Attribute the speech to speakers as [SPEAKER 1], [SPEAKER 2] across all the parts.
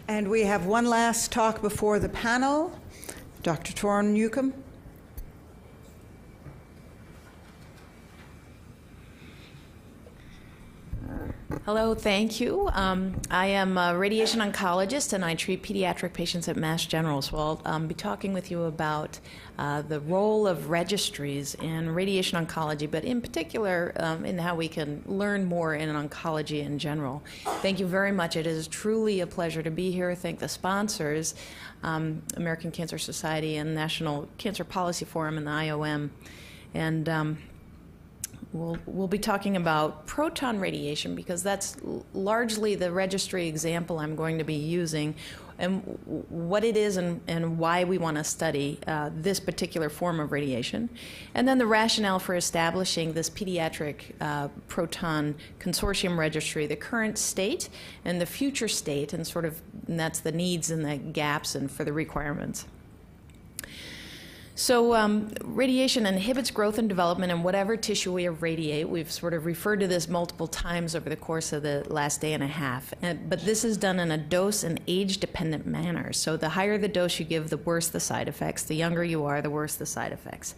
[SPEAKER 1] And we have one last talk before the panel. Dr. Torn Newcomb.
[SPEAKER 2] Hello, thank you. I am a radiation oncologist and I treat pediatric patients at Mass General. So I'll be talking with you about the role of registries in radiation oncology, but in particular in how we can learn more in oncology in general. Thank you very much. It is truly a pleasure to be here. Thank the sponsors, American Cancer Society and National Cancer Policy Forum and the IOM. And We'll be talking about proton radiation because that's largely the registry example I'm going to be using, and what it is and why we want to study this particular form of radiation, and then the rationale for establishing this pediatric proton consortium registry, the current state and the future state, and and that's the needs and the gaps and for the requirements. So radiation inhibits growth and development in whatever tissue we irradiate. We've sort of referred to this multiple times over the course of the last day and a half. But this is done in a dose and age-dependent manner. So the higher the dose you give, the worse the side effects. The younger you are, the worse the side effects.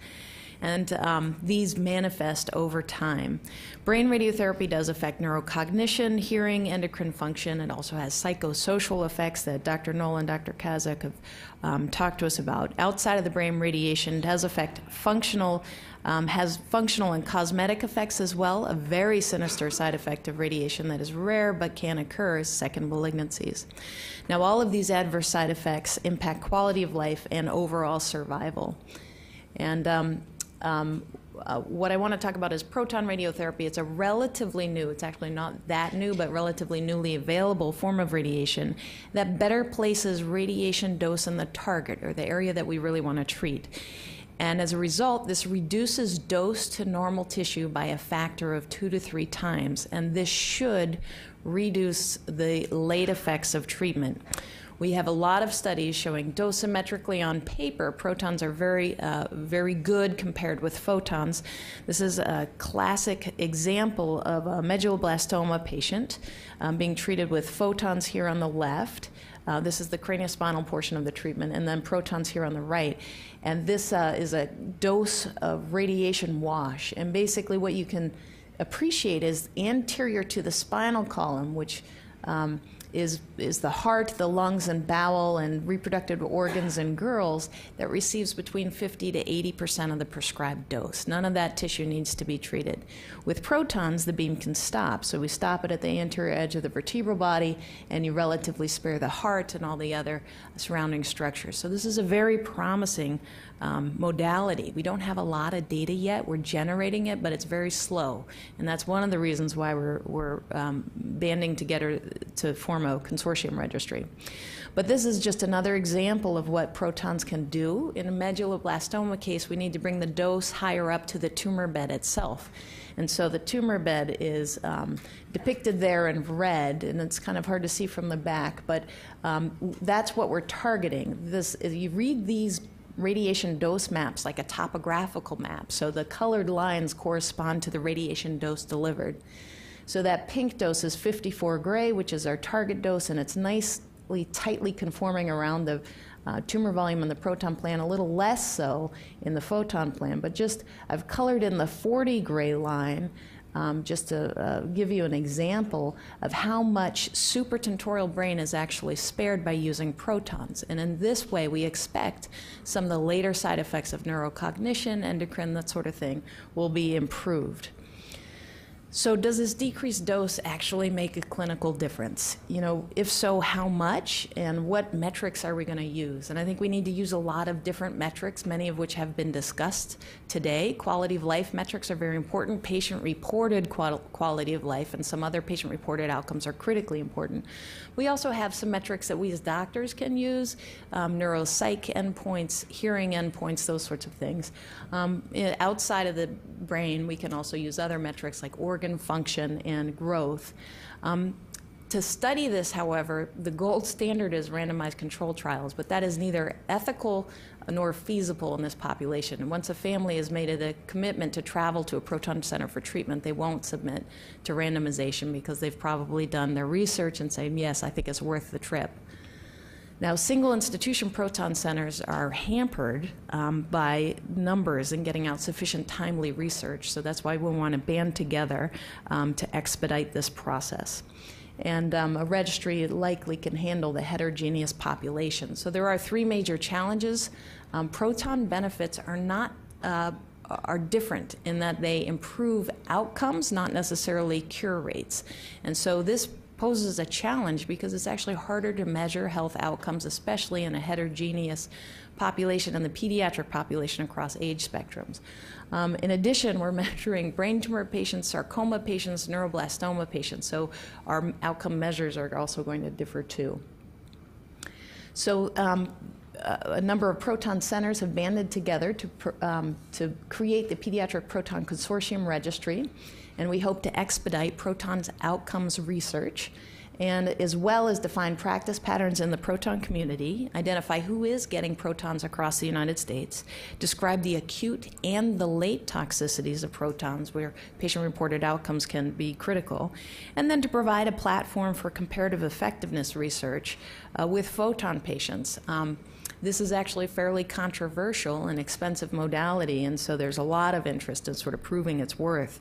[SPEAKER 2] And these manifest over time. Brain radiotherapy does affect neurocognition, hearing, endocrine function. It also has psychosocial effects that Dr. Knoll and Dr. Kazak have talked to us about. Outside of the brain, radiation does affect functional, has functional and cosmetic effects as well. A very sinister side effect of radiation that is rare but can occur is second malignancies. Now, all of these adverse side effects impact quality of life and overall survival. And what I want to talk about is proton radiotherapy. It's a relatively new, it's actually not that new, but relatively newly available form of radiation that better places radiation dose in the target, or the area that we really want to treat. And as a result, this reduces dose to normal tissue by a factor of 2 to 3 times, and this should reduce the late effects of treatment. We have a lot of studies showing dosimetrically on paper, protons are very good compared with photons. This is a classic example of a medulloblastoma patient being treated with photons here on the left. This is the craniospinal portion of the treatment, and then protons here on the right. And this is a dose of radiation wash. And basically what you can appreciate is anterior to the spinal column, which is the heart, the lungs, and bowel, and reproductive organs in girls, that receives between 50 to 80% of the prescribed dose. None of that tissue needs to be treated. With protons, the beam can stop. So we stop it at the anterior edge of the vertebral body, and you relatively spare the heart and all the other surrounding structures. So this is a very promising modality. We don't have a lot of data yet. We're generating it, but it's very slow. And that's one of the reasons why we're banding together to form a consortium registry. But this is just another example of what protons can do. In a medulloblastoma case, we need to bring the dose higher up to the tumor bed itself. And so the tumor bed is depicted there in red, and it's kind of hard to see from the back, but that's what we're targeting. You read these radiation dose maps like a topographical map. So the colored lines correspond to the radiation dose delivered. So that pink dose is 54 gray, which is our target dose, and it's nicely, tightly conforming around the tumor volume in the proton plan, a little less so in the photon plan. But I've colored in the 40 gray line just to give you an example of how much supratentorial brain is actually spared by using protons. And in this way, we expect some of the later side effects of neurocognition, endocrine, that sort of thing, will be improved. So does this decreased dose actually make a clinical difference? You know, if so, how much, and what metrics are we going to use? And I think we need to use a lot of different metrics, many of which have been discussed today. Quality of life metrics are very important. Patient-reported quality of life and some other patient-reported outcomes are critically important. We also have some metrics that we as doctors can use, neuropsych endpoints, hearing endpoints, those sorts of things. Outside of the brain, we can also use other metrics like organ function and growth. To study this, however, the gold standard is randomized controlled trials, but that is neither ethical nor feasible in this population. And once a family has made it a commitment to travel to a proton center for treatment, they won't submit to randomization because they've probably done their research and say, yes, I think it's worth the trip. Now, single institution proton centers are hampered by numbers and getting out sufficient timely research. So that's why we want to band together to expedite this process. And a registry likely can handle the heterogeneous population. So there are three major challenges. Proton benefits are different in that they improve outcomes, not necessarily cure rates. And so this poses a challenge because it's actually harder to measure health outcomes, especially in a heterogeneous population and the pediatric population across age spectrums. In addition, we're measuring brain tumor patients, sarcoma patients, neuroblastoma patients, so our outcome measures are also going to differ too. So a number of proton centers have banded together to create the Pediatric Proton Consortium Registry, and we hope to expedite proton's outcomes research, and as well as define practice patterns in the proton community, identify who is getting protons across the United States, describe the acute and the late toxicities of protons where patient-reported outcomes can be critical, and then to provide a platform for comparative effectiveness research with photon patients. This is actually a fairly controversial and expensive modality, and so there's a lot of interest in sort of proving its worth.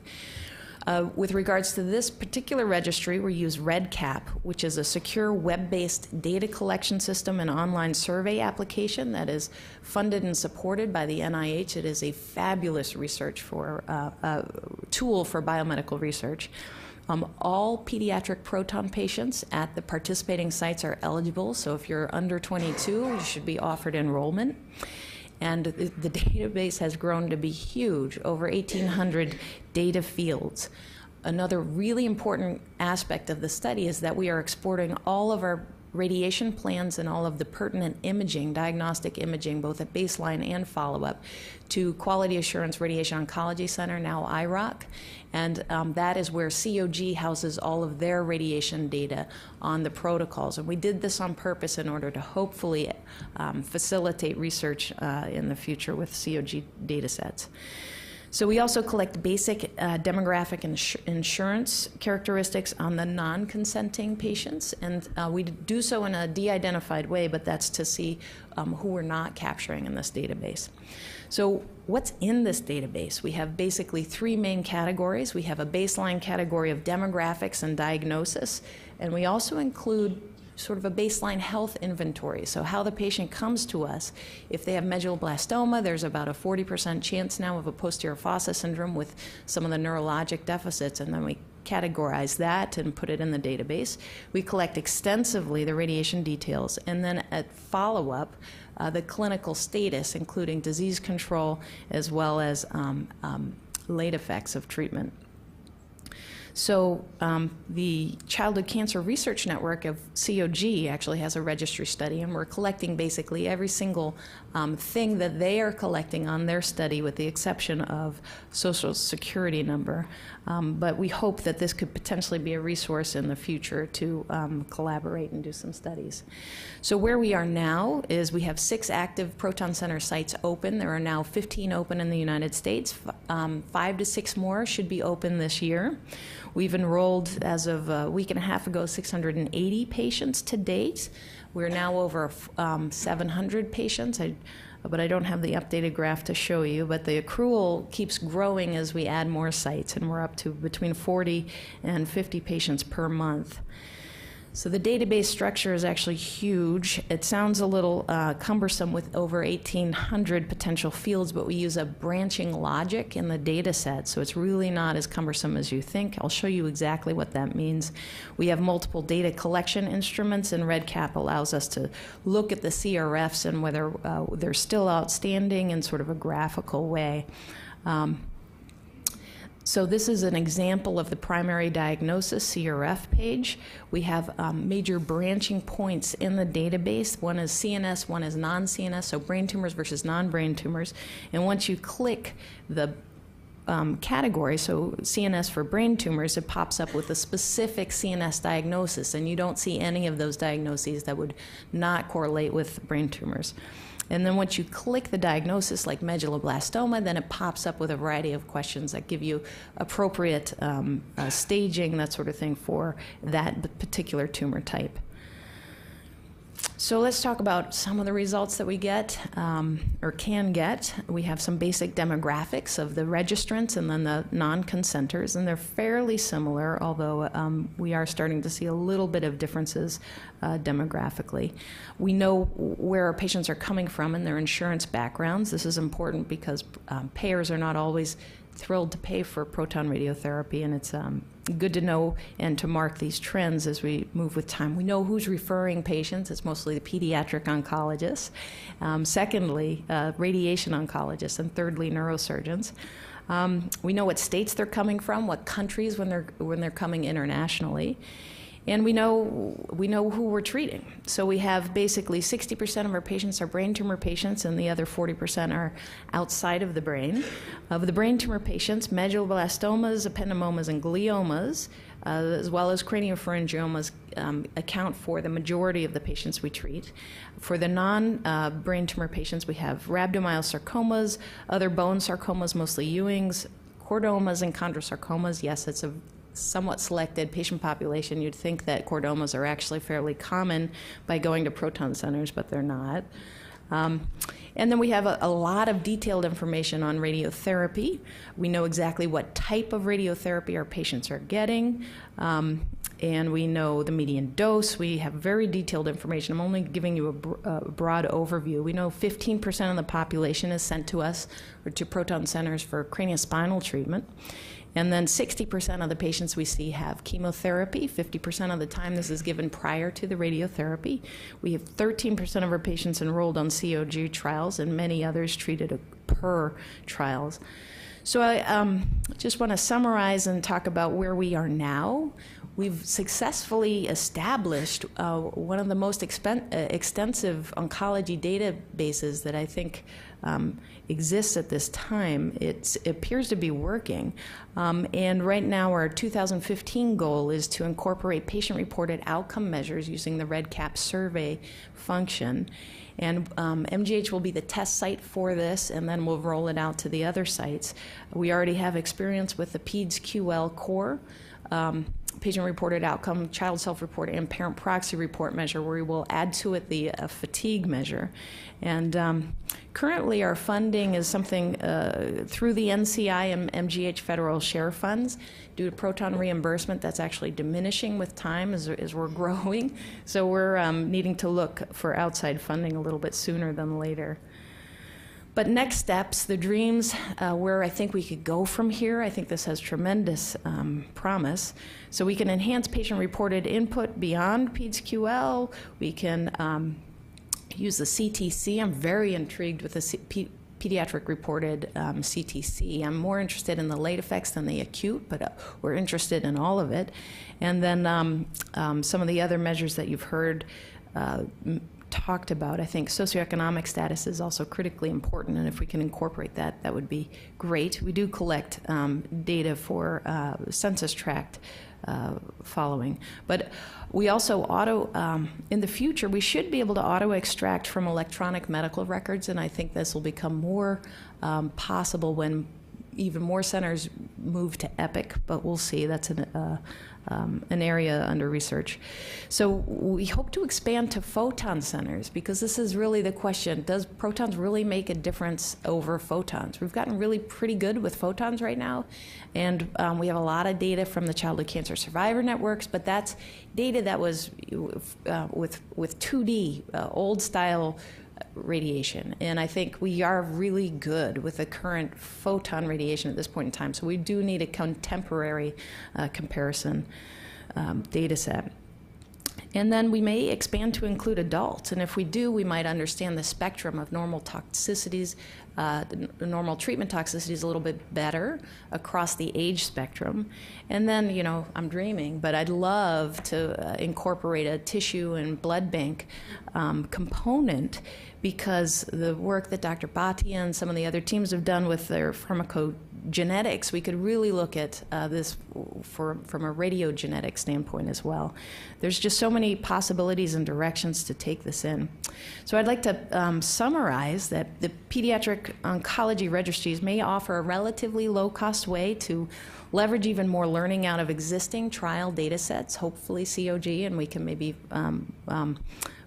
[SPEAKER 2] With regards to this particular registry, we use REDCap, which is a secure web-based data collection system and online survey application that is funded and supported by the NIH. It is a fabulous research tool for biomedical research. All pediatric proton patients at the participating sites are eligible, so if you're under 22, you should be offered enrollment. And the database has grown to be huge, over 1,800 data fields. Another really important aspect of the study is that we are exporting all of our radiation plans and all of the pertinent imaging, diagnostic imaging, both at baseline and follow-up, to Quality Assurance Radiation Oncology Center, now IROC, and that is where COG houses all of their radiation data on the protocols. And we did this on purpose in order to hopefully facilitate research in the future with COG data sets. So we also collect basic demographic and insurance characteristics on the non-consenting patients, and we do so in a de-identified way, but that's to see who we're not capturing in this database. So what's in this database? We have basically three main categories. We have a baseline category of demographics and diagnosis, and we also include sort of a baseline health inventory. So how the patient comes to us. If they have medulloblastoma, there's about a 40% chance now of a posterior fossa syndrome with some of the neurologic deficits, and then we categorize that and put it in the database. We collect extensively the radiation details, and then at follow-up, the clinical status, including disease control, as well as late effects of treatment. So the Childhood Cancer Research Network of COG actually has a registry study, and we're collecting basically every single thing that they are collecting on their study, with the exception of Social Security number. But we hope that this could potentially be a resource in the future to collaborate and do some studies. So where we are now is we have 6 active Proton Center sites open. There are now 15 open in the United States. 5 to 6 more should be open this year. We've enrolled, as of a week and a half ago, 680 patients to date. We're now over 700 patients, but I don't have the updated graph to show you. But the accrual keeps growing as we add more sites, and we're up to between 40 and 50 patients per month. So the database structure is actually huge. It sounds a little cumbersome with over 1,800 potential fields, but we use a branching logic in the data set, so it's really not as cumbersome as you think. I'll show you exactly what that means. We have multiple data collection instruments, and REDCap allows us to look at the CRFs and whether they're still outstanding in sort of a graphical way. So this is an example of the primary diagnosis CRF page. We have major branching points in the database. One is CNS, one is non-CNS, so brain tumors versus non-brain tumors. And once you click the category, so CNS for brain tumors, it pops up with a specific CNS diagnosis, and you don't see any of those diagnoses that would not correlate with brain tumors. And then once you click the diagnosis, like medulloblastoma, then it pops up with a variety of questions that give you appropriate staging, that sort of thing, for that particular tumor type. So let's talk about some of the results that we get or can get. We have some basic demographics of the registrants and then the non-consenters, and they're fairly similar, although we are starting to see a little bit of differences demographically. We know where our patients are coming from and their insurance backgrounds. This is important because payers are not always thrilled to pay for proton radiotherapy, and it's good to know and to mark these trends as we move with time. We know who's referring patients. It's mostly the pediatric oncologists. Secondly, radiation oncologists, and thirdly, neurosurgeons. We know what states they're coming from, what countries when they're coming internationally. And we know who we're treating. So we have basically 60% of our patients are brain tumor patients, and the other 40% are outside of the brain. Of the brain tumor patients, medulloblastomas, ependymomas, and gliomas, as well as craniopharyngiomas, account for the majority of the patients we treat. For the non-brain tumor patients, we have rhabdomyosarcomas, other bone sarcomas, mostly Ewing's, chordomas, and chondrosarcomas. Yes, it's a somewhat selected patient population. You'd think that chordomas are actually fairly common by going to proton centers, but they're not. And then we have a lot of detailed information on radiotherapy. We know exactly what type of radiotherapy our patients are getting, and we know the median dose. We have very detailed information. I'm only giving you a broad overview. We know 15% of the population is sent to us or to proton centers for craniospinal treatment. And then 60% of the patients we see have chemotherapy. 50% of the time this is given prior to the radiotherapy. We have 13% of our patients enrolled on COG trials and many others treated per trials. So I just want to summarize and talk about where we are now. We've successfully established one of the most extensive oncology databases that I think exists at this time. It appears to be working. And right now our 2015 goal is to incorporate patient-reported outcome measures using the REDCap survey function. And MGH will be the test site for this, and then we'll roll it out to the other sites. We already have experience with the PEDS QL core, patient-reported outcome, child self-report, and parent proxy report measure, where we will add to it the fatigue measure. And currently our funding is something through the NCI and MGH federal share funds. Due to proton reimbursement, that's actually diminishing with time as we're growing. So we're needing to look for outside funding a little bit sooner than later. But next steps, the dreams, where I think we could go from here. I think this has tremendous promise. So we can enhance patient-reported input beyond PEDS-QL. We can use the CTC. I'm very intrigued with the pediatric reported CTC. I'm more interested in the late effects than the acute, but we're interested in all of it. And then some of the other measures that you've heard talked about. I think socioeconomic status is also critically important, and if we can incorporate that, that would be great. We do collect data for census tract following, but we also in the future, we should be able to auto-extract from electronic medical records, and I think this will become more possible when even more centers move to Epic, but we'll see. That's an area under research. So we hope to expand to photon centers, because this is really the question. Does protons really make a difference over photons? We've gotten really pretty good with photons right now, and we have a lot of data from the childhood cancer survivor networks, but that's data that was with 2D, old style radiation. And I think we are really good with the current photon radiation at this point in time. So we do need a contemporary comparison data set. And then we may expand to include adults. And if we do, we might understand the spectrum of normal toxicities, the normal treatment toxicities a little bit better across the age spectrum. And then, you know, I'm dreaming, but I'd love to incorporate a tissue and blood bank component, because the work that Dr. Bhatia and some of the other teams have done with their pharmacogenetics, we could really look at this from a radiogenetic standpoint as well. There's just so many possibilities and directions to take this in. So I'd like to summarize that the pediatric oncology registries may offer a relatively low-cost way to leverage even more learning out of existing trial data sets, hopefully COG, and we can maybe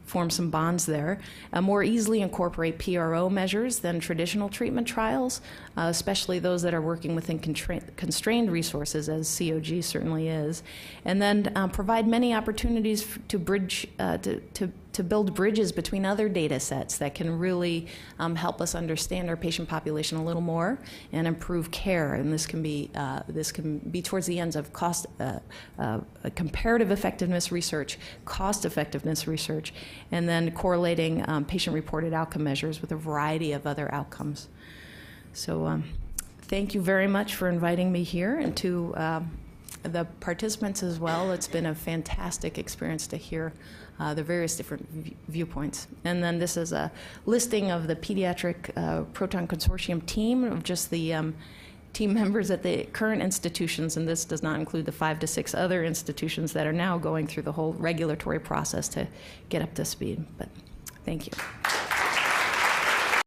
[SPEAKER 2] form some bonds there, more easily incorporate PRO measures than traditional treatment trials, especially those that are working within constrained resources, as COG certainly is, and then provide many opportunities to bridge, to build bridges between other data sets that can really help us understand our patient population a little more and improve care. And this can be towards the ends of cost, comparative effectiveness research, cost effectiveness research, and then correlating patient-reported outcome measures with a variety of other outcomes. So thank you very much for inviting me here, and to the participants as well. It's been a fantastic experience to hear the various different viewpoints. And then this is a listing of the Pediatric Proton Consortium team, of just the team members at the current institutions, and this does not include the 5 to 6 other institutions that are now going through the whole regulatory process to get up to speed. But thank you.